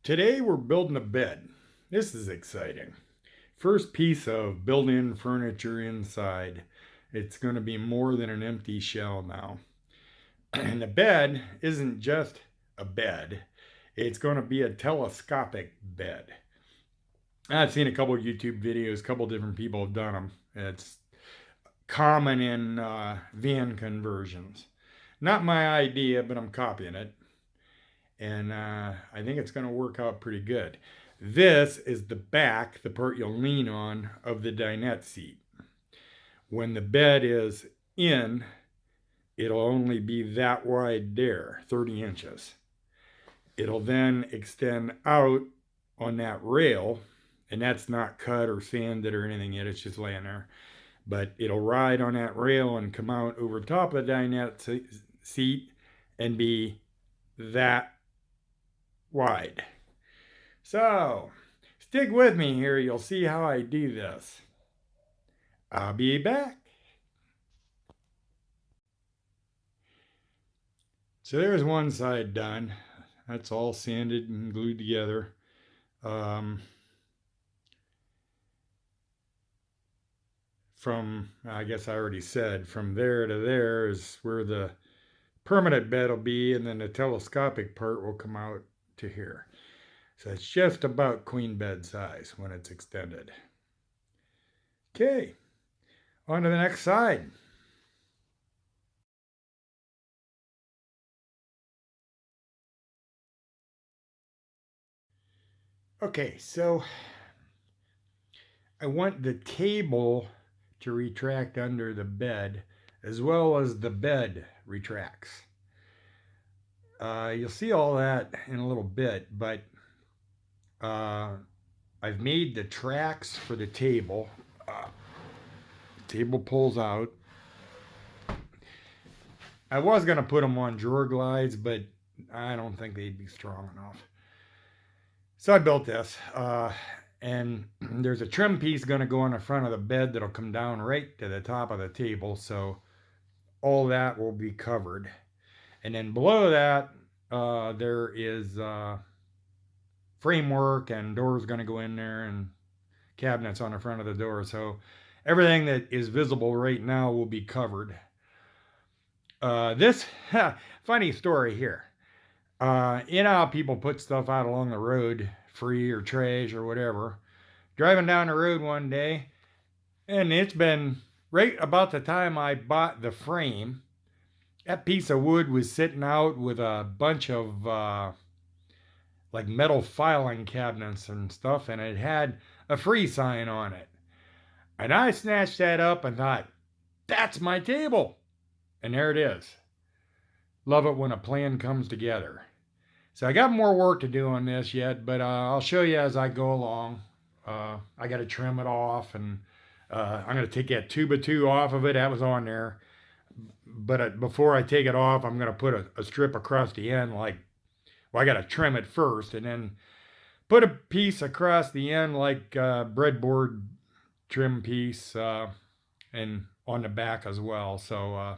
Today we're building a bed. This is exciting. First piece of built-in furniture inside. It's going to be more than an empty shell now. And the bed isn't just a bed. It's going to be a telescopic bed. I've seen a couple of YouTube videos, a couple of different people have done them. It's common in van conversions. Not my idea, but I'm copying it. And I think it's going to work out pretty good. This is the back, the part you'll lean on, of the dinette seat. When the bed is in, it'll only be that wide there, 30 inches. It'll then extend out on that rail, and that's not cut or sanded or anything yet, it's just laying there. But it'll ride on that rail and come out over top of the dinette seat and be that wide. So, stick with me here. You'll see how I do this. I'll be back. So there's one side done. That's all sanded and glued together. From, I guess I already said, from there to there is where the permanent bed will be, and then the telescopic part will come out to here. So it's just about queen bed size when it's extended. Okay, on to the next side. Okay, so I want the table to retract under the bed as well as the bed retracts. You'll see all that in a little bit, but I've made the tracks for the table. Table pulls out. I was going to put them on drawer glides, but I don't think they'd be strong enough. So I built this. And there's a trim piece going to go on the front of the bed that'll come down right to the top of the table. So all that will be covered. And then below that, there is framework and doors going to go in there and cabinets on the front of the door. So everything that is visible right now will be covered. This funny story here. You know how people put stuff out along the road, free or trash or whatever. Driving down the road one day, and it's been right about the time I bought the frame. That piece of wood was sitting out with a bunch of like metal filing cabinets and stuff, and it had a free sign on it. And I snatched that up and thought, that's my table. And there it is. Love it when a plan comes together. So I got more work to do on this yet, but I'll show you as I go along. I got to trim it off, and I'm going to take that 2x2 off of it. That was on there. But before I take it off, I'm going to put a strip across the end. Well, I got to trim it first, and then put a piece across the end like breadboard trim piece, and on the back as well. So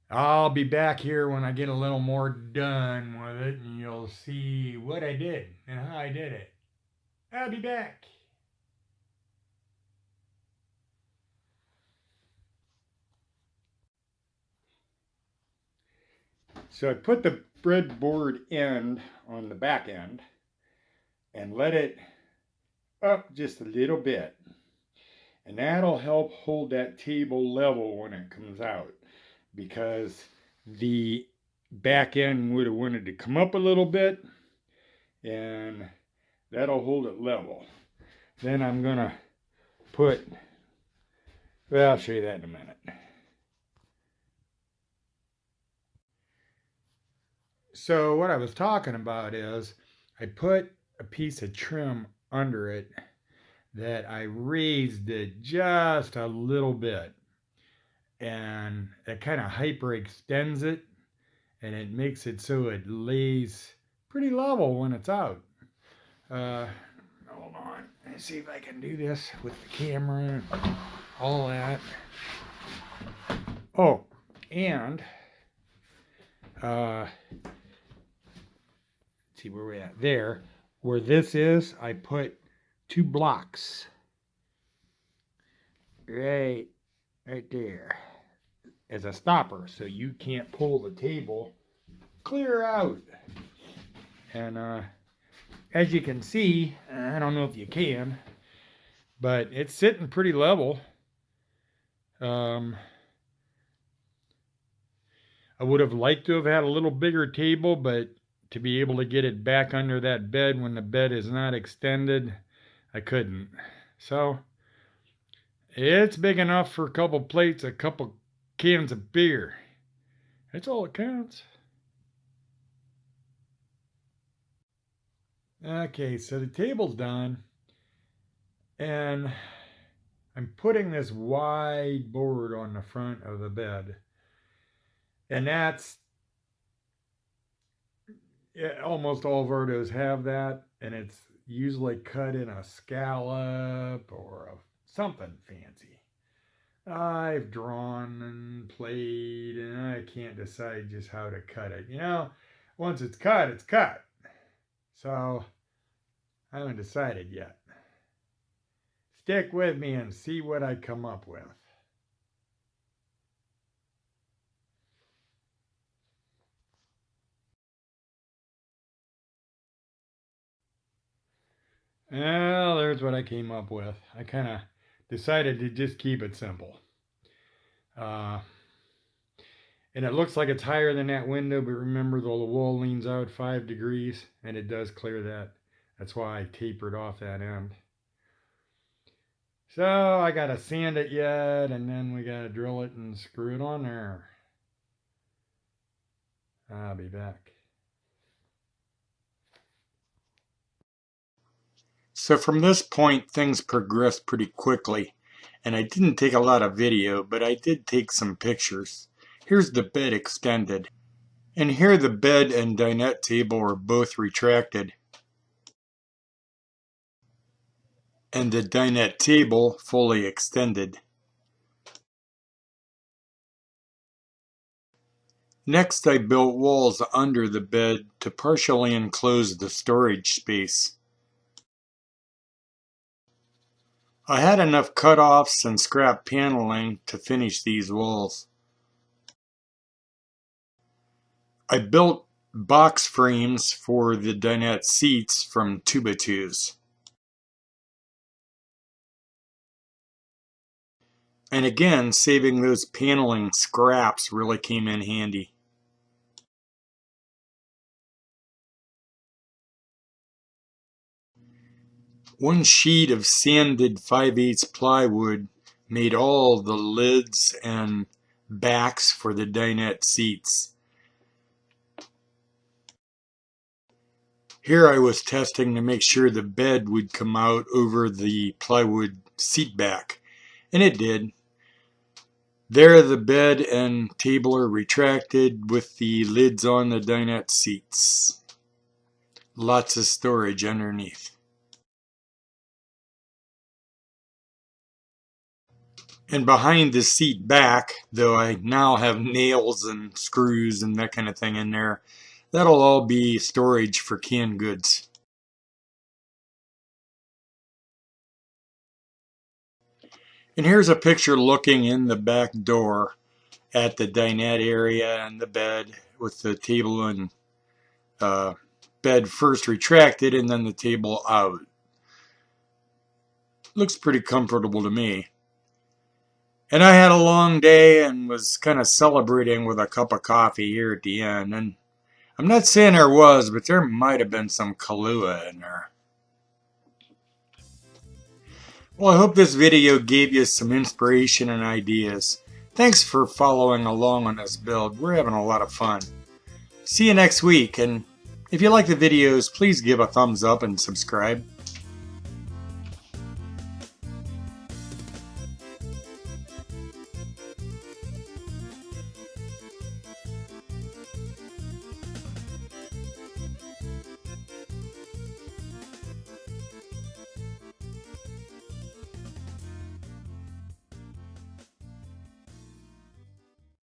I'll be back here when I get a little more done with it, and you'll see what I did and how I did it. I'll be back. So I put the breadboard end on the back end and let it up just a little bit. And that'll help hold that table level when it comes out, because the back end would have wanted to come up a little bit, and that'll hold it level. Then I'm going to put, well, I'll show you that in a minute. So what I was talking about is I put a piece of trim under it that I raised it just a little bit, and it kind of hyper extends it, and it makes it so it lays pretty level when it's out. Hold on, let's see if I can do this with the camera and all that. Oh, and see where we're at. There, where this is, I put 2 blocks. Right there. As a stopper, so you can't pull the table clear out. And as you can see, I don't know if you can, but it's sitting pretty level. I would have liked to have had a little bigger table, but to be able to get it back under that bed when the bed is not extended, I couldn't. So it's big enough for a couple plates, a couple cans of beer. That's all that counts. Okay, so the table's done, and I'm putting this wide board on the front of the bed, and that's, almost all Vertos have that, and it's usually cut in a scallop or something fancy. I've drawn and played, and I can't decide just how to cut it. You know, once it's cut, it's cut. So I haven't decided yet. Stick with me and see what I come up with. Well, there's what I came up with. I kind of decided to just keep it simple. And it looks like it's higher than that window, but remember the wall leans out 5 degrees, and it does clear that. That's why I tapered off that end. So I got to sand it yet, and then we got to drill it and screw it on there. I'll be back. So from this point, things progressed pretty quickly, and I didn't take a lot of video, but I did take some pictures. Here's the bed extended, and here the bed and dinette table are both retracted, and the dinette table fully extended. Next, I built walls under the bed to partially enclose the storage space. I had enough cut-offs and scrap paneling to finish these walls. I built box frames for the dinette seats from 2x2s. And again, saving those paneling scraps really came in handy. One sheet of sanded 5/8 plywood made all the lids and backs for the dinette seats. Here I was testing to make sure the bed would come out over the plywood seat back, and it did. There the bed and table are retracted with the lids on the dinette seats. Lots of storage underneath. And behind the seat back, though I now have nails and screws and that kind of thing in there, that'll all be storage for canned goods. And here's a picture looking in the back door at the dinette area and the bed, with the table and bed first retracted and then the table out. Looks pretty comfortable to me. And I had a long day and was kind of celebrating with a cup of coffee here at the end. And I'm not saying there was, but there might have been some Kahlua in there. Well, I hope this video gave you some inspiration and ideas. Thanks for following along on this build. We're having a lot of fun. See you next week, and if you like the videos, please give a thumbs up and subscribe.